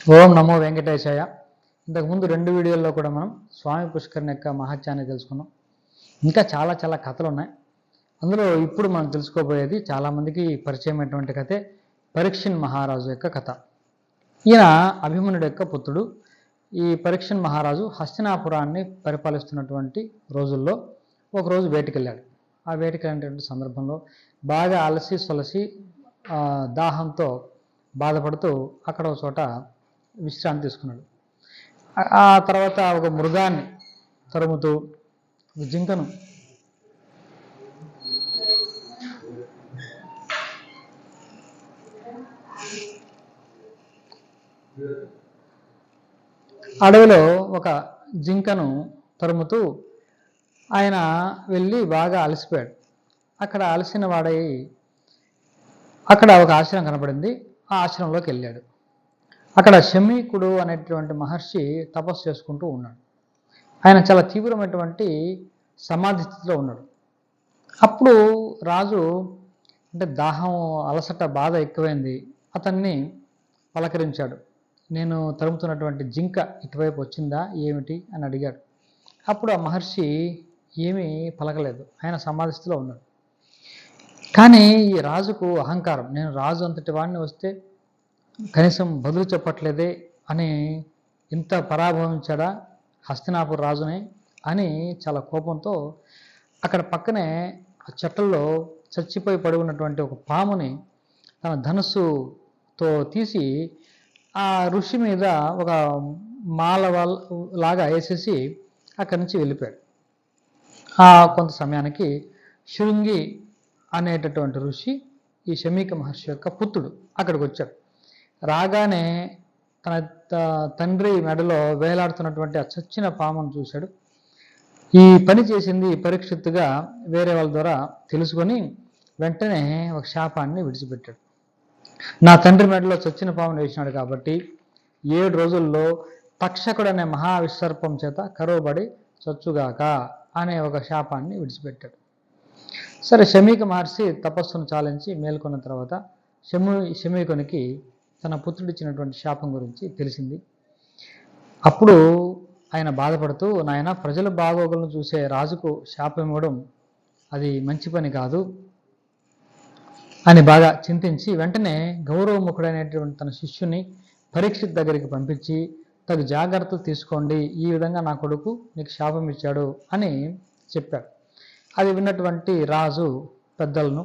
ఓం నమో వెంకటేశాయ. ఇంతకుముందు 2 వీడియోల్లో కూడా మనం స్వామి పుష్కరుని యొక్క మహత్యాన్ని తెలుసుకున్నాం. ఇంకా చాలా చాలా కథలు ఉన్నాయి. అందులో ఇప్పుడు మనం తెలుసుకోబోయేది చాలామందికి పరిచయమైనటువంటి కథే పరీక్షణ్ మహారాజు యొక్క కథ. ఈయన అభిమన్యుడి యొక్క పుత్రుడు. ఈ పరీక్షణ్ మహారాజు హస్తినాపురాన్ని పరిపాలిస్తున్నటువంటి రోజుల్లో ఒకరోజు వేటకెళ్ళాడు. ఆ వేటకెళ్ళినటువంటి సందర్భంలో బాగా అలసి సొలసి దాహంతో బాధపడుతూ అక్కడ ఒక చోట విశ్రాంతి తీసుకున్నాడు. ఆ తర్వాత ఒక మృగాన్ని తరుముతూ జింకను అడవిలో ఒక జింకను తరుముతూ ఆయన వెళ్ళి బాగా అలసిపోయాడు. అక్కడ అలసిన వాడై అక్కడ ఒక ఆశ్రమం కనపడింది. ఆ ఆశ్రమంలోకి వెళ్ళాడు. అక్కడ శమీకుడు అనేటువంటి మహర్షి తపస్సు చేసుకుంటూ ఉన్నాడు. ఆయన చాలా తీవ్రమైనటువంటి సమాధి స్థితిలో ఉన్నాడు. అప్పుడు రాజు అంటే దాహం అలసట బాధ ఎక్కువైంది. అతన్ని పలకరించాడు. నేను తరుముతున్నటువంటి జింక ఇటువైపు వచ్చిందా ఏమిటి అని అడిగాడు. అప్పుడు ఆ మహర్షి ఏమీ పలకలేదు. ఆయన సమాధి స్థితిలో ఉన్నాడు. కానీ ఈ రాజుకు అహంకారం, నేను రాజు అంతటి వాడిని వస్తే కనీసం బదులు చెప్పట్లేదే అని ఇంత పరాభవించాడా హస్తినాపుర రాజునే అని చాలా కోపంతో అక్కడ పక్కనే ఆ చెట్లలో చచ్చిపోయి పడి ఉన్నటువంటి ఒక పాముని తన ధనుస్సుతో తీసి ఆ ఋషి మీద ఒక మాల లాగా వేసేసి అక్కడి నుంచి వెళ్ళిపోయాడు. కొంత సమయానికి శృంగి అనేటటువంటి ఋషి ఈ శమీక మహర్షి యొక్క పుత్రుడు అక్కడికి వచ్చాడు. రాగానే తన తండ్రి మెడలో వేలాడుతున్నటువంటి ఆ చచ్చిన పామును చూశాడు. ఈ పని చేసింది పరీక్షిత్తుగా వేరే వాళ్ళ ద్వారా తెలుసుకొని వెంటనే ఒక శాపాన్ని విడిచిపెట్టాడు. నా తండ్రి మెడలో చచ్చిన పామును వేసినాడు కాబట్టి 7 రోజుల్లో తక్షకుడు అనే మహావిసర్పం చేత కరువబడి చచ్చుగాక అనే ఒక శాపాన్ని విడిచిపెట్టాడు. సరే, శమీక మహర్షి తపస్సును చాలించి మేల్కొన్న తర్వాత శమీకునికి తన పుత్రుడు ఇచ్చినటువంటి శాపం గురించి తెలిసింది. అప్పుడు ఆయన బాధపడుతూ, నాయన ప్రజల బాగోగులను చూసే రాజుకు శాపం ఇవ్వడం అది మంచి పని కాదు అని బాగా చింతించి వెంటనే గౌరవముఖుడైనటువంటి తన శిష్యుని పరీక్షిత్ దగ్గరికి పంపించి తగు జాగ్రత్తలు తీసుకోండి, ఈ విధంగా నా కొడుకు నీకు శాపం ఇచ్చాడు అని చెప్పాడు. అది విన్నటువంటి రాజు పెద్దలను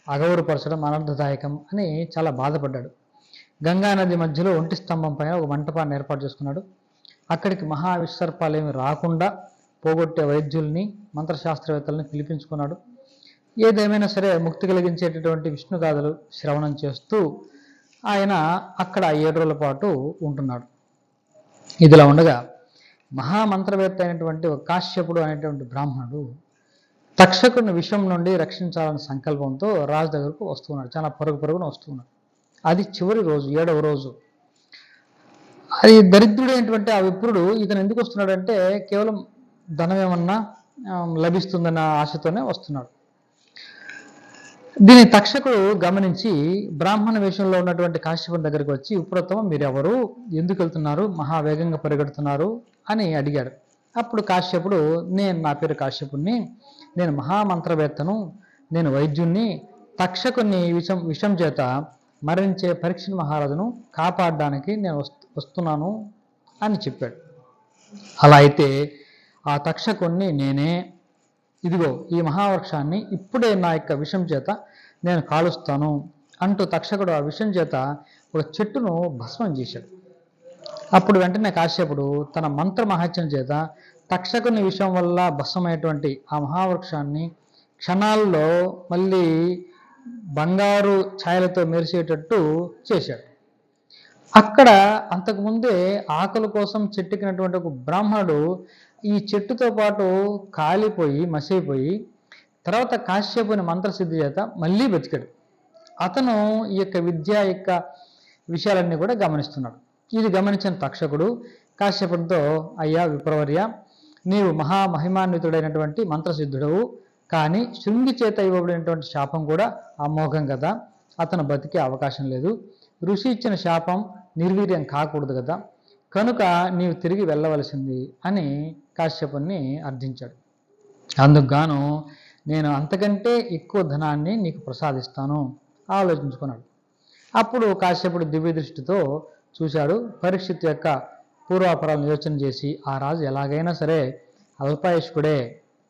అగౌరవపరచడం అనర్థదాయకం అని చాలా బాధపడ్డాడు. గంగానది మధ్యలో ఒంటి స్తంభం పైన ఒక మంటపాన్ని ఏర్పాటు చేసుకున్నాడు. అక్కడికి మహావిసర్పాలేమి రాకుండా పోగొట్టే వైద్యుల్ని మంత్రశాస్త్రవేత్తలను పిలిపించుకున్నాడు. ఏదేమైనా సరే ముక్తి కలిగించేటటువంటి విష్ణుగాథలు శ్రవణం చేస్తూ ఆయన అక్కడ 7 రోజుల పాటు ఉంటున్నాడు. ఇదిలా ఉండగా మహామంత్రవేత్త అయినటువంటి ఒక కాశ్యపుడు అనేటువంటి బ్రాహ్మణుడు తక్షకుడిని విషం నుండి రక్షించాలనే సంకల్పంతో రాజు దగ్గరకు వస్తున్నాడు. చాలా పరుగున వస్తున్నాడు. అది చివరి రోజు, 7వ రోజు. అది దరిద్రుడైనటువంటి ఆ విప్రుడు ఇతను ఎందుకు వస్తున్నాడంటే కేవలం ధనం ఏమన్నా లభిస్తుందన్న ఆశతోనే వస్తున్నాడు. దీని తక్షకుడు గమనించి బ్రాహ్మణ వేషంలో ఉన్నటువంటి కాశ్యపుని దగ్గరికి వచ్చి, విప్రోత్తమ మీరెవరు, ఎందుకు వెళ్తున్నారు, మహావేగంగా పరిగెడుతున్నారు అని అడిగాడు. అప్పుడు కాశ్యపుడు, నా పేరు కాశ్యపుణ్ణి, నేను మహామంత్రవేత్తను, నేను వైద్యుణ్ణి, తక్షకుని విషం చేత మరణించే పరీక్షణ్ మహారాజును కాపాడడానికి నేను వస్తున్నాను అని చెప్పాడు. అలా అయితే ఆ తక్షకుణ్ణి నేనే, ఇదిగో ఈ మహావృక్షాన్ని ఇప్పుడే నా యొక్క విషం చేత నేను కాలుస్తాను అంటూ తక్షకుడు ఆ విషం చేత ఒక చెట్టును భస్మం చేశాడు. అప్పుడు వెంటనే కాశ్యపుడు తన మంత్ర మహత్యం చేత తక్షకుని విషం వల్ల భస్మమైనటువంటి ఆ మహావృక్షాన్ని క్షణాల్లో మళ్ళీ బంగారు ఛాయలతో మెరిసేటట్టు చేశాడు. అక్కడ అంతకుముందే ఆకలి కోసం చెట్టుకినటువంటి ఒక బ్రాహ్మణుడు ఈ చెట్టుతో పాటు కాలిపోయి మసైపోయి తర్వాత కాశ్యపుని మంత్రసిద్ధి చేత మళ్ళీ బతికాడు. అతను ఈ యొక్క విద్య యొక్క విషయాలన్నీ కూడా గమనిస్తున్నాడు. ఇది గమనించిన తక్షకుడు కాశ్యపునితో, అయ్యా విప్రవర్య, నీవు మహామహిమాన్వితుడైనటువంటి మంత్రసిద్ధుడవు, కానీ శృంగి చేత ఇవ్వబడినటువంటి శాపం కూడా అమోఘం కదా, అతను బతికే అవకాశం లేదు. ఋషి ఇచ్చిన శాపం నిర్వీర్యం కాకూడదు కదా, కనుక నీవు తిరిగి వెళ్ళవలసింది అని కాశ్యపుని అర్థించాడు. అందుకు గాను నేను అంతకంటే ఎక్కువ ధనాన్ని నీకు ప్రసాదిస్తాను ఆలోచించుకున్నాడు. అప్పుడు కాశ్యపుడు దివ్య దృష్టితో చూశాడు. పరీక్షిత్ యొక్క పూర్వాపరాలను యోచన చేసి ఆ రాజు ఎలాగైనా సరే అల్పాయుష్కుడే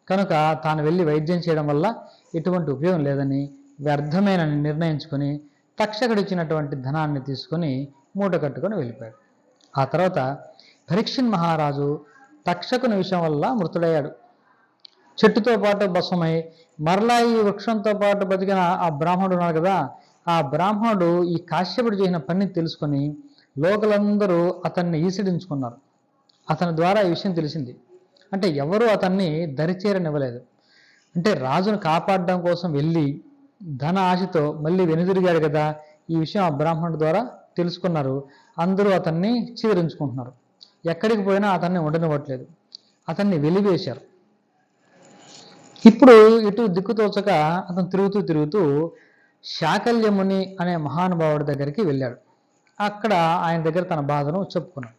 కనుక తాను వెళ్ళి వైద్యం చేయడం వల్ల ఎటువంటి ఉపయోగం లేదని వ్యర్థమైన నిర్ణయించుకొని తక్షకుడిచ్చినటువంటి ధనాన్ని తీసుకొని మూట కట్టుకొని వెళ్ళిపోయాడు. ఆ తర్వాత పరీక్షిత్ మహారాజు తక్షకుని విషయం వల్ల మృతుడయ్యాడు. చెట్టుతో పాటు భస్మమై మరలా ఈ వృక్షంతో పాటు బతికిన ఆ బ్రాహ్మణుడు ఉన్నాడు కదా, ఆ బ్రాహ్మణుడు ఈ కాశ్యపుడు చేసిన పనిని తెలుసుకొని లోకలందరూ అతన్ని ఈసిడించుకున్నారు. అతని ద్వారా ఈ విషయం తెలిసింది. అంటే ఎవరూ అతన్ని దరిచేరనివ్వలేదు. అంటే రాజును కాపాడడం కోసం వెళ్ళి ధన ఆశతో మళ్ళీ వెనుదిరిగాడు కదా, ఈ విషయం ఆ బ్రాహ్మణుడి ద్వారా తెలుసుకున్నారు. అందరూ అతన్ని చీదరించుకుంటున్నారు. ఎక్కడికి పోయినా అతన్ని ఉండనివ్వట్లేదు. అతన్ని వెలివేశారు. ఇప్పుడు ఇటు దిక్కుతోచక అతను తిరుగుతూ శాకల్యముని అనే మహానుభావుడి దగ్గరికి వెళ్ళాడు. అక్కడ ఆయన దగ్గర తన బాధను చెప్పుకున్నాడు.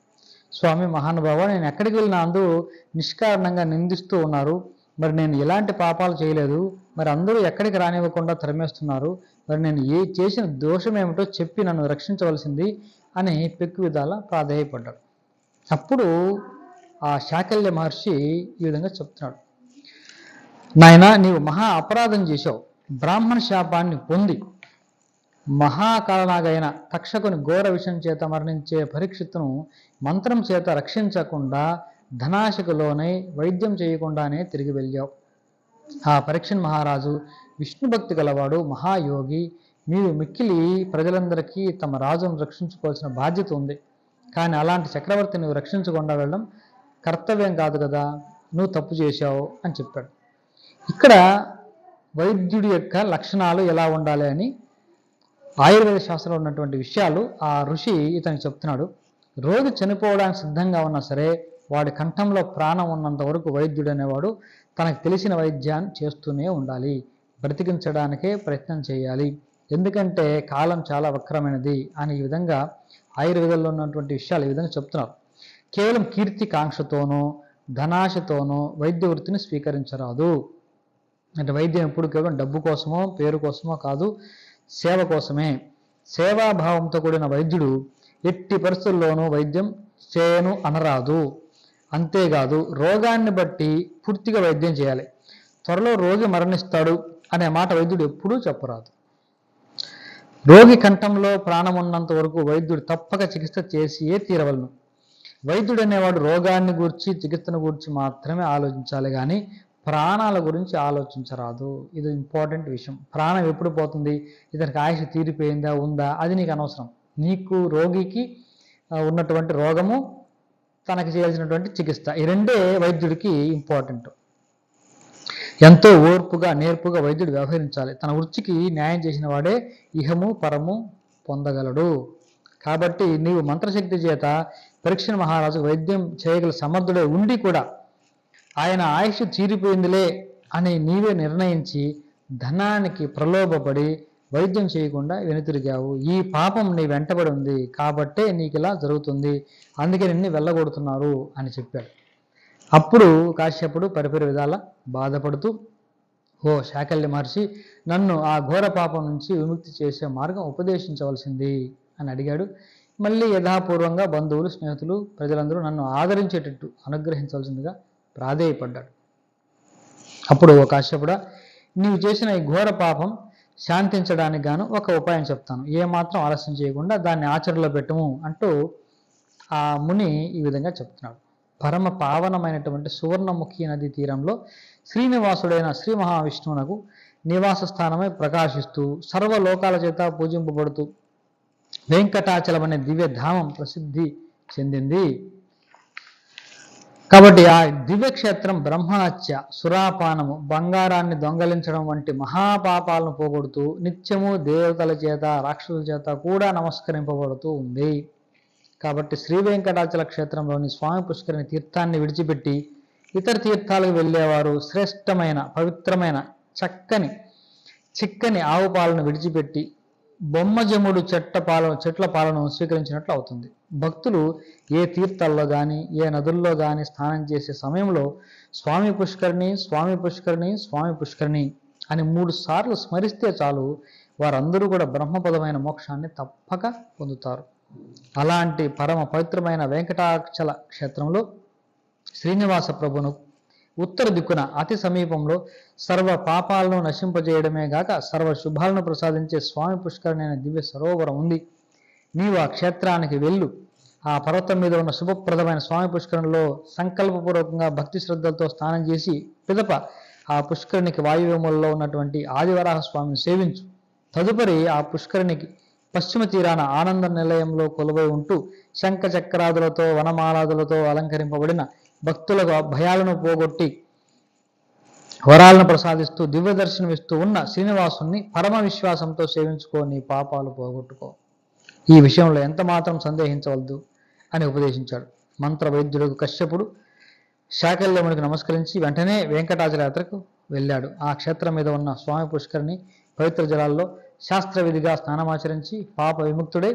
స్వామి మహానుభావ, నేను ఎక్కడికి వెళ్ళినా అందరూ నిష్కారణంగా నిందిస్తూ ఉన్నారు. మరి నేను ఎలాంటి పాపాలు చేయలేదు, మరి అందరూ ఎక్కడికి రానివ్వకుండా తరిమేస్తున్నారు. మరి నేను చేసిన దోషం ఏమిటో చెప్పి నన్ను రక్షించవలసింది అని పెక్కు విధాల ప్రాధేయపడ్డాడు. అప్పుడు ఆ శాకల్య మహర్షి ఈ విధంగా చెప్తున్నాడు. నాయన, నీవు మహా అపరాధం చేశావు. బ్రాహ్మణ శాపాన్ని పొంది మహాకాలనాగైన తక్షకుని ఘోర విషం చేత మరణించే పరీక్షిత్తును మంత్రం చేత రక్షించకుండా ధనాశకు లోనై వైద్యం చేయకుండానే తిరిగి వెళ్ళావు. ఆ పరీక్షిత్ మహారాజు విష్ణు భక్తి గలవాడు, మహాయోగి. మీరు మిక్కిలి ప్రజలందరికీ తమ రాజును రక్షించుకోవాల్సిన బాధ్యత ఉంది. కానీ అలాంటి చక్రవర్తిని నువ్వు రక్షించకుండా వెళ్ళడం కర్తవ్యం కాదు కదా, నువ్వు తప్పు చేశావు అని చెప్పాడు. ఇక్కడ వైద్యుడి యొక్క లక్షణాలు ఎలా ఉండాలి అని ఆయుర్వేద శాస్త్రంలో ఉన్నటువంటి విషయాలు ఆ ఋషి ఇతనికి చెప్తున్నాడు. రోగి చనిపోవడానికి సిద్ధంగా ఉన్నా సరే వాడి కంఠంలో ప్రాణం ఉన్నంత వరకు వైద్యుడు అనేవాడు తనకు తెలిసిన వైద్యాన్ని చేస్తూనే ఉండాలి. బ్రతికించడానికే ప్రయత్నం చేయాలి. ఎందుకంటే కాలం చాలా వక్రమైనది అని ఈ విధంగా ఆయుర్వేదంలో ఉన్నటువంటి విషయాలు ఈ విధంగా చెప్తున్నారు. కేవలం కీర్తి కాంక్షతోనో ధనాశతోనో వైద్య వృత్తిని స్వీకరించరాదు. అంటే వైద్యం ఎప్పుడు కేవలం డబ్బు కోసమో పేరు కోసమో కాదు, సేవ కోసమే. సేవాభావంతో కూడిన వైద్యుడు ఎట్టి పరిస్థితుల్లోనూ వైద్యం చేయను అనరాదు. అంతేకాదు, రోగాన్ని బట్టి పూర్తిగా వైద్యం చేయాలి. త్వరలో రోగి మరణిస్తాడు అనే మాట వైద్యుడు ఎప్పుడూ చెప్పరాదు. రోగి కంఠంలో ప్రాణం ఉన్నంత వరకు వైద్యుడు తప్పక చికిత్స చేసియే తీరవలను. వైద్యుడు అనేవాడు రోగాన్ని గూర్చి చికిత్సను గూర్చి మాత్రమే ఆలోచించాలి, కానీ ప్రాణాల గురించి ఆలోచించరాదు. ఇది ఇంపార్టెంట్ విషయం. ప్రాణం ఎప్పుడు పోతుంది, ఇతనికి ఆయుష్ తీరిపోయిందా ఉందా, అది నీకు అనవసరం. నీకు రోగికి ఉన్నటువంటి రోగము, తనకి చేయాల్సినటువంటి చికిత్స, ఈ రెండే వైద్యుడికి ఇంపార్టెంట్. ఎంతో ఓర్పుగా నేర్పుగా వైద్యుడు వ్యవహరించాలి. తన వృత్తికి న్యాయం చేసిన వాడే ఇహము పరము పొందగలడు. కాబట్టి నీవు మంత్రశక్తి చేత పరీక్షిత్ మహారాజు వైద్యం చేయగల సమర్థుడే ఉండి కూడా ఆయన ఆయుష్ తీరిపోయిందిలే అని నీవే నిర్ణయించి ధనానికి ప్రలోభపడి వైద్యం చేయకుండా వెనుతిరిగావు. ఈ పాపం నీ వెంటబడి ఉంది కాబట్టే నీకు ఇలా జరుగుతుంది, అందుకే నిన్ను వెళ్ళగొడుతున్నారు అని చెప్పాడు. అప్పుడు కాశ్యపుడు పరిపరి విధాల బాధపడుతూ, ఓ శాకల్య మహర్షి, నన్ను ఆ ఘోర పాపం నుంచి విముక్తి చేసే మార్గం ఉపదేశించవలసింది అని అడిగాడు. మళ్ళీ యథాపూర్వంగా బంధువులు, స్నేహితులు, ప్రజలందరూ నన్ను ఆదరించేటట్టు అనుగ్రహించవలసిందిగా ప్రాధేయపడ్డాడు. అప్పుడు ఓ కాశ్యపుడా, నీవు చేసిన ఈ ఘోర పాపం శాంతించడానికి గాను ఒక ఉపాయం చెప్తాను. ఏమాత్రం ఆలస్యం చేయకుండా దాన్ని ఆచరణలో పెట్టము అంటూ ఆ ముని ఈ విధంగా చెప్తున్నాడు. పరమ పావనమైనటువంటి సువర్ణముఖి నది తీరంలో శ్రీనివాసుడైన శ్రీ మహావిష్ణువునకు నివాస స్థానమై ప్రకాశిస్తూ సర్వలోకాల చేత పూజింపబడుతూ వెంకటాచలం అనే దివ్యధామం ప్రసిద్ధి చెందింది. కాబట్టి ఆ దివ్యక్షేత్రం బ్రహ్మహత్య, సురాపానము, బంగారాన్ని దొంగలించడం వంటి మహాపాపాలను పోగొడుతూ నిత్యము దేవతల చేత రాక్షసుల చేత కూడా నమస్కరింపబడుతూ ఉంది. కాబట్టి శ్రీ వెంకటాచల క్షేత్రంలోని స్వామి పుష్కరిణి తీర్థాన్ని విడిచిపెట్టి ఇతర తీర్థాలకు వెళ్ళేవారు శ్రేష్టమైన పవిత్రమైన చిక్కని ఆవు పాలను విడిచిపెట్టి బొమ్మజముడు చెట్ల పాలను స్వీకరించినట్లు అవుతుంది. భక్తులు ఏ తీర్థాల్లో కానీ ఏ నదుల్లో కానీ స్నానం చేసే సమయంలో స్వామి పుష్కరిణి, స్వామి పుష్కరిణి, స్వామి పుష్కరిణి అని 3 సార్లు స్మరిస్తే చాలు, వారందరూ కూడా బ్రహ్మపదమైన మోక్షాన్ని తప్పక పొందుతారు. అలాంటి పరమ పవిత్రమైన వెంకటాచల క్షేత్రంలో శ్రీనివాస ప్రభును ఉత్తర దిక్కున అతి సమీపంలో సర్వ పాపాలను నశింపజేయడమే గాక సర్వ శుభాలను ప్రసాదించే స్వామి పుష్కరిణి అనే దివ్య సరోవరం ఉంది. నీవు ఆ క్షేత్రానికి వెళ్ళు. ఆ పర్వతం మీద ఉన్న శుభప్రదమైన స్వామి పుష్కరిణిలో సంకల్పపూర్వకంగా భక్తి శ్రద్ధలతో స్నానం చేసి పిదప ఆ పుష్కరిణికి వాయువ్యములలో ఉన్నటువంటి ఆదివరాహ స్వామిని సేవించు. తదుపరి ఆ పుష్కరిణికి పశ్చిమ తీరాన ఆనంద నిలయంలో కొలువై ఉంటూ శంఖ చక్రాదులతో వనమాలాదులతో అలంకరింపబడిన భక్తుల భయాలను పోగొట్టి వరాలను ప్రసాదిస్తూ దివ్య దర్శనమిస్తూ ఉన్న శ్రీనివాసుని పరమ విశ్వాసంతో సేవించుకో, నీ పాపాలు పోగొట్టుకో. ఈ విషయంలో ఎంత మాత్రం సందేహించవద్దు అని ఉపదేశించాడు. మంత్ర వైద్యుడు కశ్యపుడు శాకల్యమునికి నమస్కరించి వెంటనే వెంకటాచల యాత్రకు వెళ్ళాడు. ఆ క్షేత్రం మీద ఉన్న స్వామి పుష్కరిణి పవిత్ర జలాల్లో శాస్త్రవిధిగా స్నానమాచరించి పాప విముక్తుడై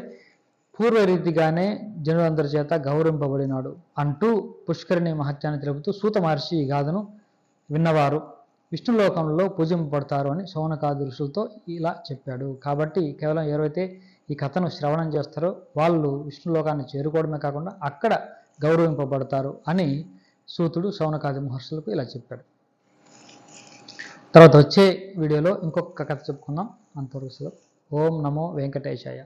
పూర్వరీతిగానే జనులందరి చేత గౌరవింపబడినాడు అంటూ పుష్కరిణి మహత్యాన్ని తెలుపుతూ సూత మహర్షి ఈ గాథను విన్నవారు విష్ణులోకంలో పూజింపబడతారు అని శౌనకాది ఋషులతో ఇలా చెప్పాడు. కాబట్టి కేవలం ఎవరైతే ఈ కథను శ్రవణం చేస్తారో వాళ్ళు విష్ణులోకాన్ని చేరుకోవడమే కాకుండా అక్కడ గౌరవింపబడతారు అని సూతుడు శౌనకాది మహర్షులకు ఇలా చెప్పాడు. తర్వాత వచ్చే వీడియోలో ఇంకొక కథ చెప్పుకుందాం. అంతవరకు ఓం నమో వెంకటేశాయ.